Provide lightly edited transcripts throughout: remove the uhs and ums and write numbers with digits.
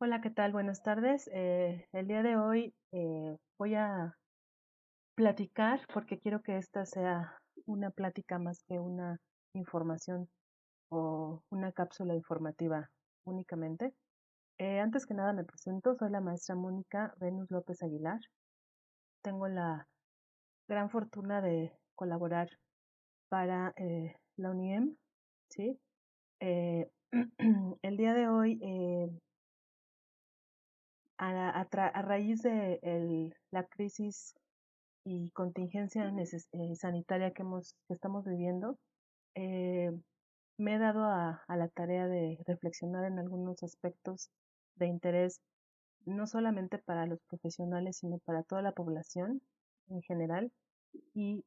Hola, ¿qué tal? Buenas tardes. El día de hoy voy a platicar porque quiero que esta sea una plática más que una información o una cápsula informativa únicamente. Antes que nada me presento, soy la maestra Mónica Venus López Aguilar. Tengo la gran fortuna de colaborar para la UNIEM, ¿sí? Eh, el día de hoy a raíz de la crisis y contingencia sanitaria que estamos viviendo, eh, me he dado a la tarea de reflexionar en algunos aspectos de interés, no solamente para los profesionales, sino para toda la población en general. Y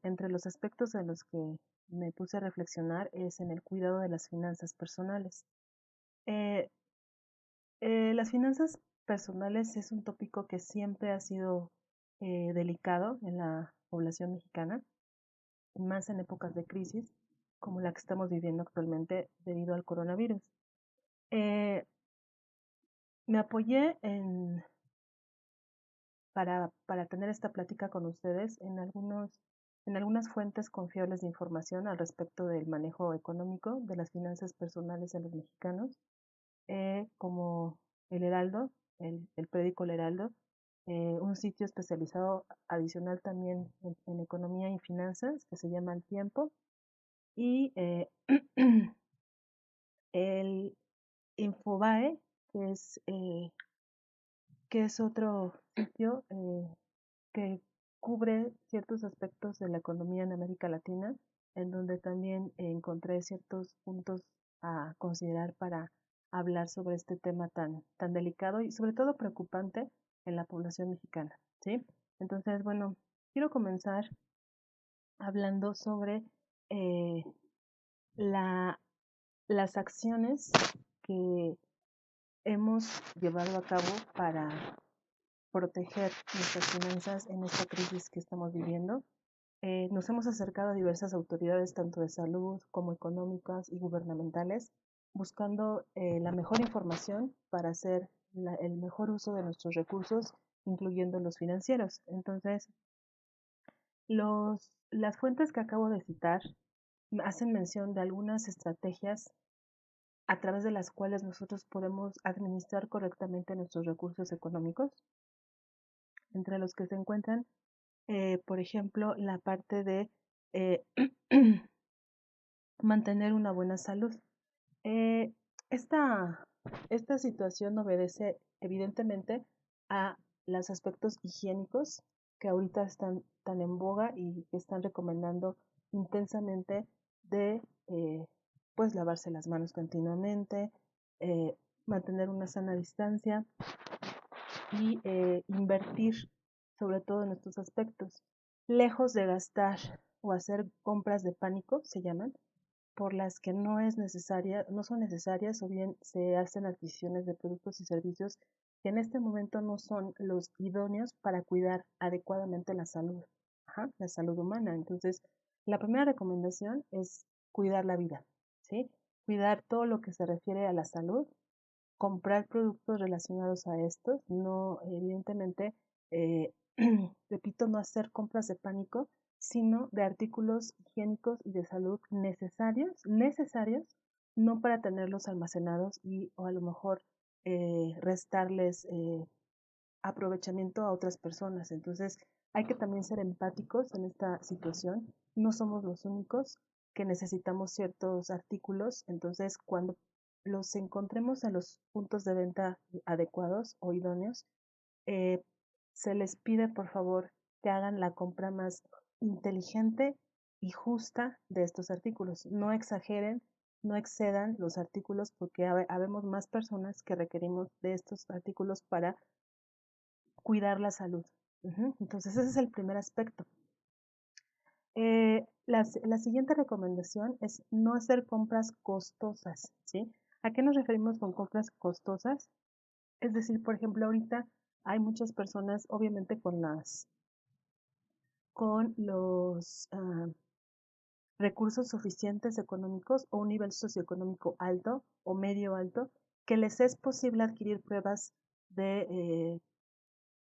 entre los aspectos en los que me puse a reflexionar es en el cuidado de las finanzas personales. Eh, las finanzas personales es un tópico que siempre ha sido delicado en la población mexicana, más en épocas de crisis como la que estamos viviendo actualmente debido al coronavirus. Eh, Me apoyé para tener esta plática con ustedes en algunas fuentes confiables de información al respecto del manejo económico de las finanzas personales de los mexicanos, como El Heraldo, el periódico El Heraldo, un sitio especializado adicional también en economía y finanzas que se llama El Tiempo, y el Infobae, que es otro sitio que cubre ciertos aspectos de la economía en América Latina, en donde también encontré ciertos puntos a considerar para hablar sobre este tema tan delicado y sobre todo preocupante en la población mexicana, ¿sí? Entonces, bueno, quiero comenzar hablando sobre eh, la, las acciones que hemos llevado a cabo para proteger nuestras finanzas en esta crisis que estamos viviendo. Nos hemos acercado a diversas autoridades, tanto de salud como económicas y gubernamentales, buscando la mejor información para hacer el mejor uso de nuestros recursos, incluyendo los financieros. Entonces, las fuentes que acabo de citar hacen mención de algunas estrategias a través de las cuales nosotros podemos administrar correctamente nuestros recursos económicos, entre los que se encuentran, por ejemplo, la parte de eh, mantener una buena salud. Eh, esta, esta situación obedece evidentemente a los aspectos higiénicos que ahorita están tan en boga y que están recomendando intensamente de pues lavarse las manos continuamente, eh, mantener una sana distancia y invertir sobre todo en estos aspectos, lejos de gastar o hacer compras de pánico, se llaman, por las que no son necesarias o bien se hacen adquisiciones de productos y servicios que en este momento no son los idóneos para cuidar adecuadamente la salud, la salud humana. Entonces, la primera recomendación es cuidar la vida, ¿sí? Cuidar todo lo que se refiere a la salud, comprar productos relacionados a estos, no, evidentemente, eh, repito, no hacer compras de pánico, sino de artículos higiénicos y de salud necesarios, no para tenerlos almacenados y o a lo mejor restarles aprovechamiento a otras personas. Entonces, hay que también ser empáticos en esta situación. No somos los únicos que necesitamos ciertos artículos. Entonces, cuando los encontremos en los puntos de venta adecuados o idóneos, eh, se les pide por favor que hagan la compra más inteligente y justa de estos artículos. No exageren, no excedan los artículos porque habemos más personas que requerimos de estos artículos para cuidar la salud. Entonces, ese es el primer aspecto. La siguiente recomendación es no hacer compras costosas, ¿sí? ¿A qué nos referimos con compras costosas? Es decir, por ejemplo, ahorita hay muchas personas, obviamente con los recursos suficientes económicos o un nivel socioeconómico alto o medio alto, que les es posible adquirir pruebas de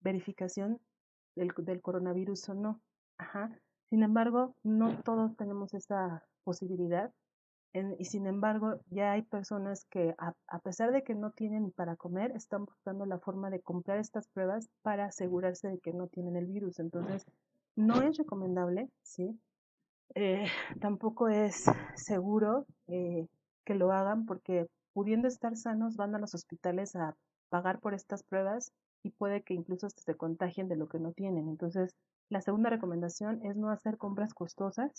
verificación del coronavirus o no. Ajá. Sin embargo, no todos tenemos esa posibilidad. Y sin embargo, ya hay personas que a pesar de que no tienen ni para comer, están buscando la forma de comprar estas pruebas para asegurarse de que no tienen el virus. Entonces, no es recomendable, ¿sí? Eh, Tampoco es seguro que lo hagan porque pudiendo estar sanos van a los hospitales a pagar por estas pruebas y puede que incluso hasta se contagien de lo que no tienen. Entonces, la segunda recomendación es no hacer compras costosas,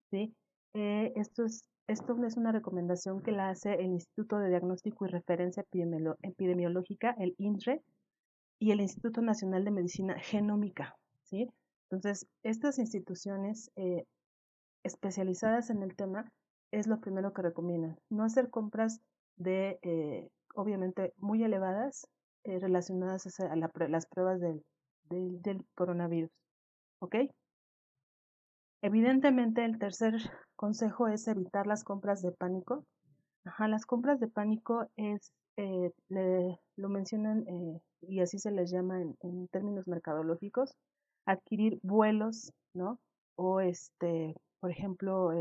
¿sí? Esto es una recomendación que la hace el Instituto de Diagnóstico y Referencia Epidemiológica, el INRE, y el Instituto Nacional de Medicina Genómica, ¿sí? Entonces, estas instituciones especializadas en el tema es lo primero que recomiendan. No hacer compras de, obviamente, muy elevadas relacionadas a las pruebas del coronavirus. ¿Ok? Evidentemente, el tercer consejo es evitar las compras de pánico. Ajá, las compras de pánico lo mencionan y así se les llama en términos mercadológicos, adquirir vuelos, ¿no? O por ejemplo,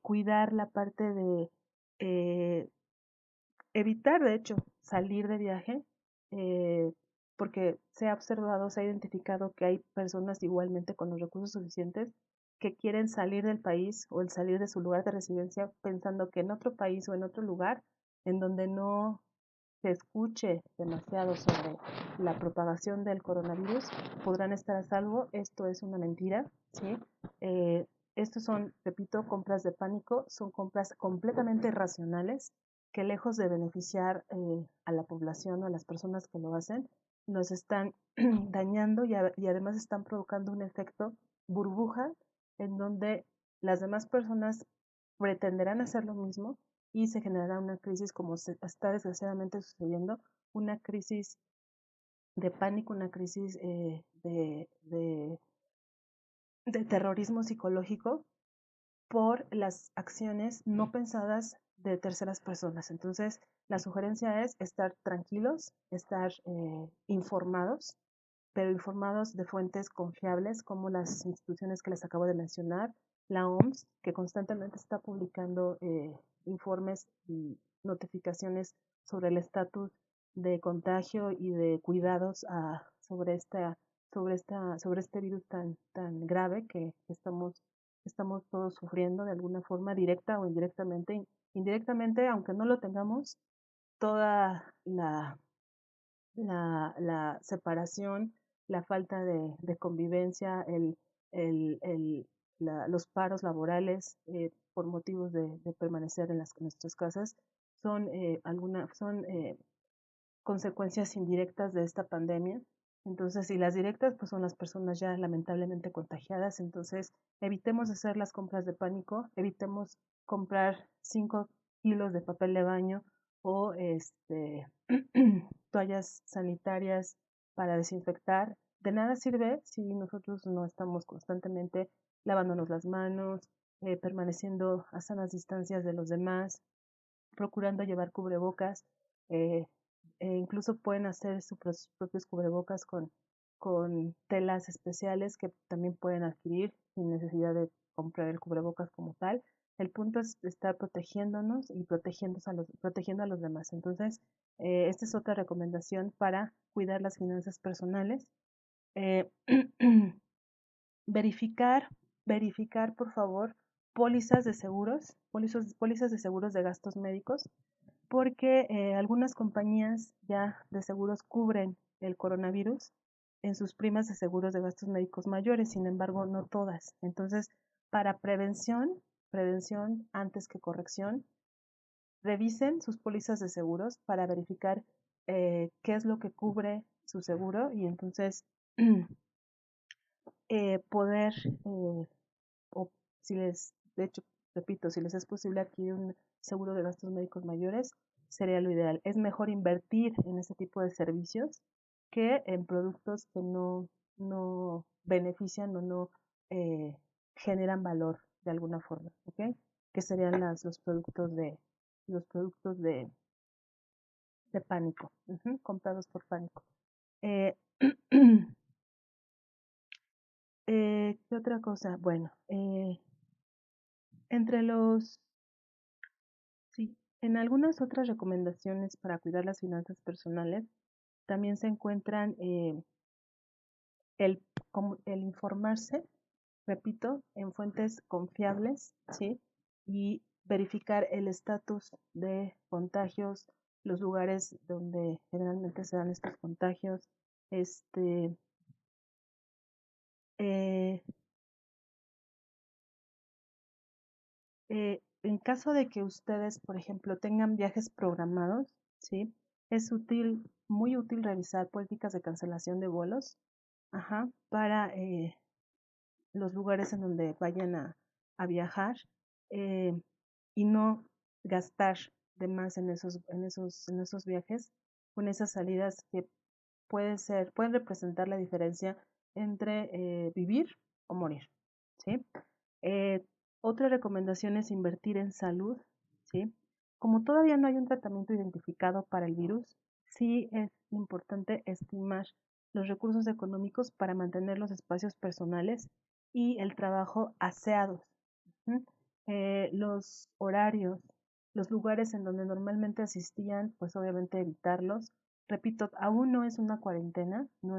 cuidar la parte de eh, evitar, de hecho, salir de viaje, eh, porque se ha observado, se ha identificado que hay personas igualmente con los recursos suficientes que quieren salir del país o el salir de su lugar de residencia pensando que en otro país o en otro lugar en donde no se escuche demasiado sobre la propagación del coronavirus podrán estar a salvo. Esto es una mentira, ¿sí? Eh, Estos son, repito, compras de pánico, son compras completamente irracionales que lejos de beneficiar a la población o a las personas que lo hacen, nos están dañando y además están provocando un efecto burbuja en donde las demás personas pretenderán hacer lo mismo y se generará una crisis como se está desgraciadamente sucediendo, una crisis de pánico, una crisis de terrorismo psicológico por las acciones no pensadas de terceras personas. Entonces, la sugerencia es estar tranquilos, estar informados, pero informados de fuentes confiables como las instituciones que les acabo de mencionar, la OMS, que constantemente está publicando informes y notificaciones sobre el estatus de contagio y de cuidados sobre este virus tan grave que estamos todos sufriendo de alguna forma directa o indirectamente. Indirectamente, aunque no lo tengamos, toda la separación, la falta de convivencia, los paros laborales por motivos de permanecer en nuestras casas son consecuencias indirectas de esta pandemia. Entonces, y las directas, pues son las personas ya lamentablemente contagiadas. Entonces, evitemos hacer las compras de pánico, evitemos comprar 5 kilos de papel de baño o toallas sanitarias para desinfectar. De nada sirve si nosotros no estamos constantemente lavándonos las manos, permaneciendo a sanas distancias de los demás, procurando llevar cubrebocas. eh, Incluso pueden hacer sus propios cubrebocas con telas especiales que también pueden adquirir sin necesidad de comprar el cubrebocas como tal. El punto es estar protegiéndonos y protegiendo a los demás. Entonces, esta es otra recomendación para cuidar las finanzas personales. Eh, verificar, verificar, por favor, pólizas de seguros de gastos médicos porque algunas compañías ya de seguros cubren el coronavirus en sus primas de seguros de gastos médicos mayores, sin embargo, no todas. Entonces, para prevención antes que corrección, revisen sus pólizas de seguros para verificar qué es lo que cubre su seguro y entonces poder, o si les, de hecho, repito, si les es posible adquirir un seguro de gastos médicos mayores, sería lo ideal. Es mejor invertir en ese tipo de servicios que en productos que no benefician o no generan valor de alguna forma, ¿ok? Que serían los productos los productos de pánico, comprados por pánico. Eh, ¿Qué otra cosa? Bueno, entre los, sí, en algunas otras recomendaciones para cuidar las finanzas personales también se encuentran el, el informarse, repito, en fuentes confiables, ¿sí? Y verificar el estatus de contagios, los lugares donde generalmente se dan estos contagios, este, eh, en caso de que ustedes, por ejemplo, tengan viajes programados, ¿sí? Es útil, muy útil revisar políticas de cancelación de vuelos, para los lugares en donde vayan a viajar, eh, y no gastar de más en esos viajes, con esas salidas que pueden representar la diferencia entre vivir o morir, ¿sí? Eh, Otra recomendación es invertir en salud, ¿sí? Como todavía no hay un tratamiento identificado para el virus, sí es importante estimar los recursos económicos para mantener los espacios personales y el trabajo aseados. ¿Sí? Los horarios, los lugares en donde normalmente asistían, pues obviamente evitarlos. Repito, aún no es una cuarentena, no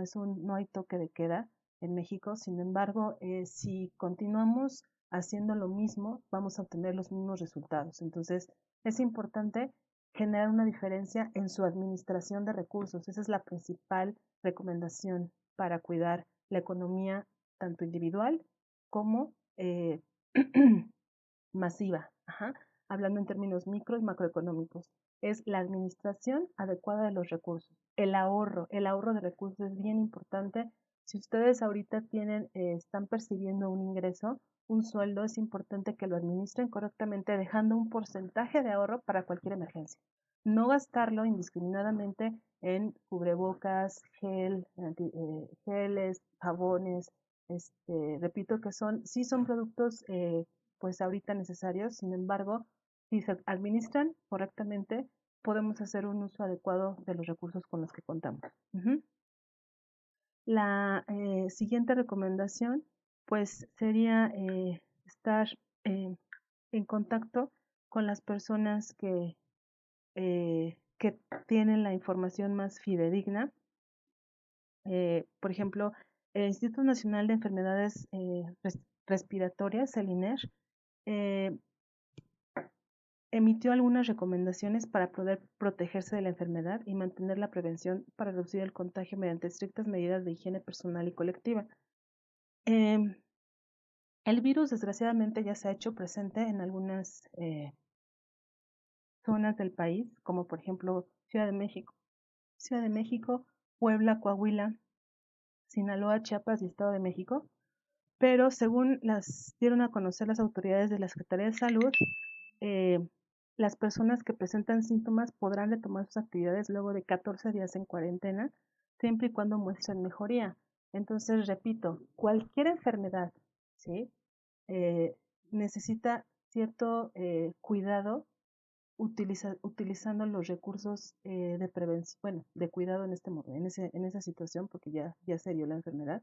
hay toque de queda en México. Sin embargo, si continuamos haciendo lo mismo, vamos a obtener los mismos resultados. Entonces, es importante generar una diferencia en su administración de recursos. Esa es la principal recomendación para cuidar la economía tanto individual como masiva, hablando en términos micro y macroeconómicos. Es la administración adecuada de los recursos. El ahorro de recursos es bien importante. Si ustedes ahorita están percibiendo un ingreso, un sueldo, es importante que lo administren correctamente, dejando un porcentaje de ahorro para cualquier emergencia. No gastarlo indiscriminadamente en cubrebocas, geles, jabones. Repito que sí son productos pues ahorita necesarios. Sin embargo, si se administran correctamente, podemos hacer un uso adecuado de los recursos con los que contamos. La siguiente recomendación, pues, sería estar en contacto con las personas que tienen la información más fidedigna. Por ejemplo, el Instituto Nacional de Enfermedades Respiratorias, el INER, emitió algunas recomendaciones para poder protegerse de la enfermedad y mantener la prevención para reducir el contagio mediante estrictas medidas de higiene personal y colectiva. Eh, el virus, desgraciadamente, ya se ha hecho presente en algunas zonas del país, como por ejemplo Ciudad de México, Puebla, Coahuila, Sinaloa, Chiapas y Estado de México. Pero según las dieron a conocer las autoridades de la Secretaría de Salud, eh, las personas que presentan síntomas podrán retomar sus actividades luego de 14 días en cuarentena, siempre y cuando muestren mejoría. Entonces, repito, cualquier enfermedad, ¿sí? Eh, necesita cierto cuidado utilizando los recursos de prevención, bueno, de cuidado en en esa situación, porque ya se dio la enfermedad,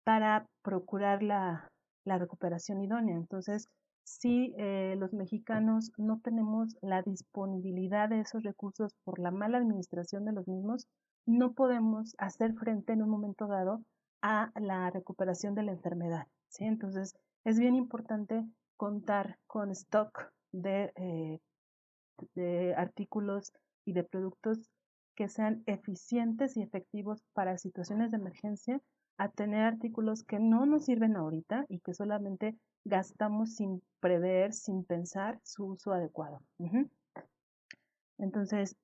para procurar la recuperación idónea. Entonces, si los mexicanos no tenemos la disponibilidad de esos recursos por la mala administración de los mismos, no podemos hacer frente en un momento dado a la recuperación de la enfermedad, ¿sí? Entonces, es bien importante contar con stock de artículos y de productos que sean eficientes y efectivos para situaciones de emergencia, a tener artículos que no nos sirven ahorita y que solamente gastamos sin prever, sin pensar su uso adecuado. Entonces,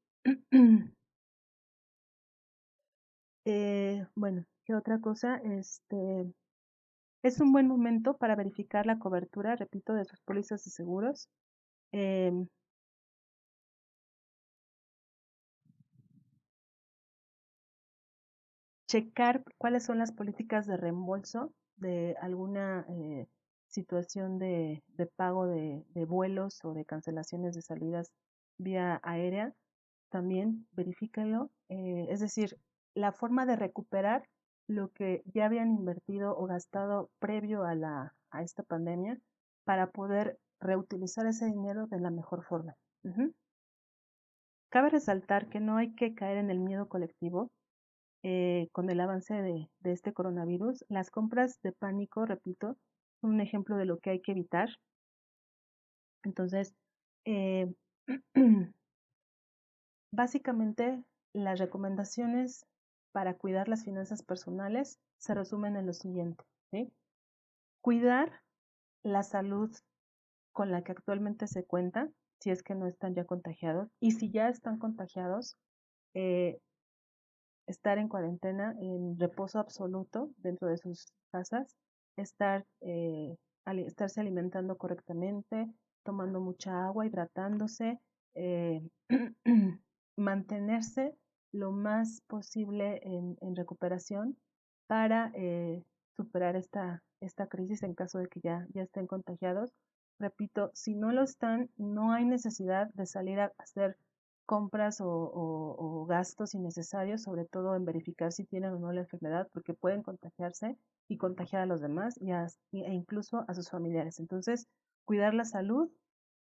bueno, ¿qué otra cosa? Es un buen momento para verificar la cobertura, repito, de sus pólizas de seguros. Em, Checar cuáles son las políticas de reembolso de alguna situación de pago de vuelos o de cancelaciones de salidas vía aérea, también verifíquenlo. Es decir, la forma de recuperar lo que ya habían invertido o gastado previo a esta pandemia para poder reutilizar ese dinero de la mejor forma. Cabe resaltar que no hay que caer en el miedo colectivo con el avance de este coronavirus. Las compras de pánico, repito, son un ejemplo de lo que hay que evitar. Entonces, eh, básicamente, las recomendaciones para cuidar las finanzas personales se resumen en lo siguiente, ¿sí? Cuidar la salud con la que actualmente se cuenta, si es que no están ya contagiados, y si ya están contagiados, eh, estar en cuarentena, en reposo absoluto dentro de sus casas, estarse alimentando correctamente, tomando mucha agua, hidratándose, eh, mantenerse lo más posible en recuperación para superar esta crisis en caso de que ya estén contagiados. Repito, si no lo están, no hay necesidad de salir a hacer compras o gastos innecesarios, sobre todo en verificar si tienen o no la enfermedad, porque pueden contagiarse y contagiar a los demás e incluso a sus familiares. Entonces, cuidar la salud,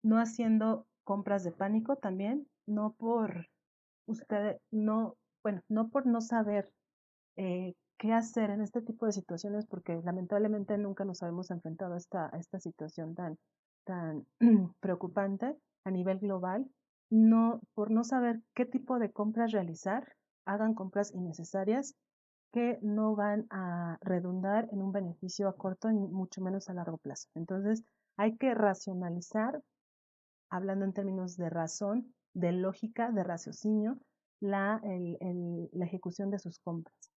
no haciendo compras de pánico también, no por usted, no, bueno, no por no saber qué hacer en este tipo de situaciones, porque lamentablemente nunca nos habíamos enfrentado a esta situación tan preocupante a nivel global, no, por no saber qué tipo de compras realizar, hagan compras innecesarias que no van a redundar en un beneficio a corto y mucho menos a largo plazo. Entonces, hay que racionalizar, hablando en términos de razón, de lógica, de raciocinio, la ejecución de sus compras.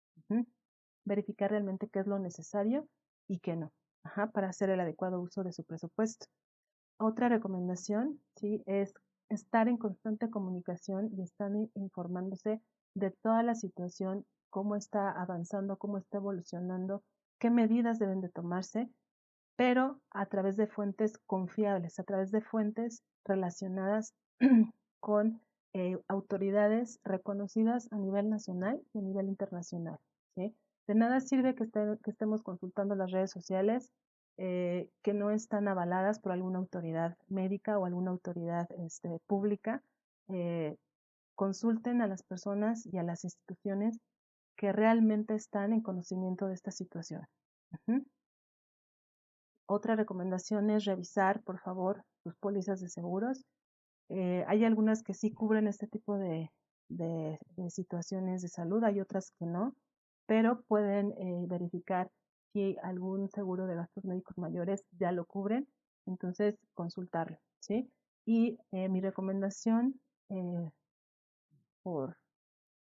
Verificar realmente qué es lo necesario y qué no, para hacer el adecuado uso de su presupuesto. Otra recomendación, ¿sí? Es estar en constante comunicación y estar informándose de toda la situación, cómo está avanzando, cómo está evolucionando, qué medidas deben de tomarse, pero a través de fuentes confiables, a través de fuentes relacionadas con autoridades reconocidas a nivel nacional y a nivel internacional, ¿sí? De nada sirve que estemos consultando las redes sociales que no están avaladas por alguna autoridad médica o alguna autoridad pública. Eh, Consulten a las personas y a las instituciones que realmente están en conocimiento de esta situación. Otra recomendación es revisar, por favor, sus pólizas de seguros. Hay algunas que sí cubren este tipo de situaciones de salud, hay otras que no, pero pueden verificar si algún seguro de gastos médicos mayores ya lo cubren, entonces consultarlo, ¿sí? Y mi recomendación por,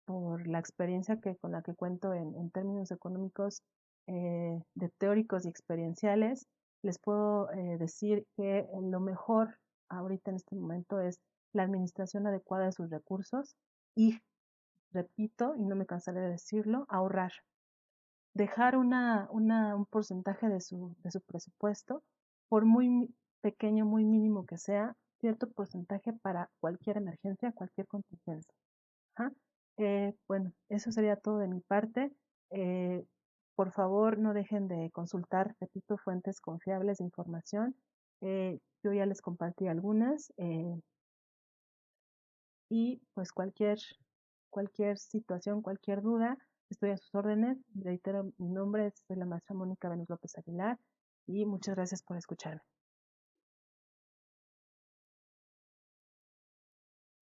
por la experiencia con la que cuento en términos económicos de teóricos y experienciales, les puedo decir que lo mejor ahorita en este momento es la administración adecuada de sus recursos y, repito, y no me cansaré de decirlo, ahorrar. Dejar un porcentaje de su presupuesto, por muy pequeño, muy mínimo que sea, cierto porcentaje para cualquier emergencia, cualquier contingencia. Ajá. Bueno, eso sería todo de mi parte. Eh, por favor, no dejen de consultar, repito, fuentes confiables de información. Yo ya les compartí algunas y pues cualquier situación, cualquier duda, estoy a sus órdenes. Reitero, mi nombre es la maestra Mónica Venus López Aguilar y muchas gracias por escucharme.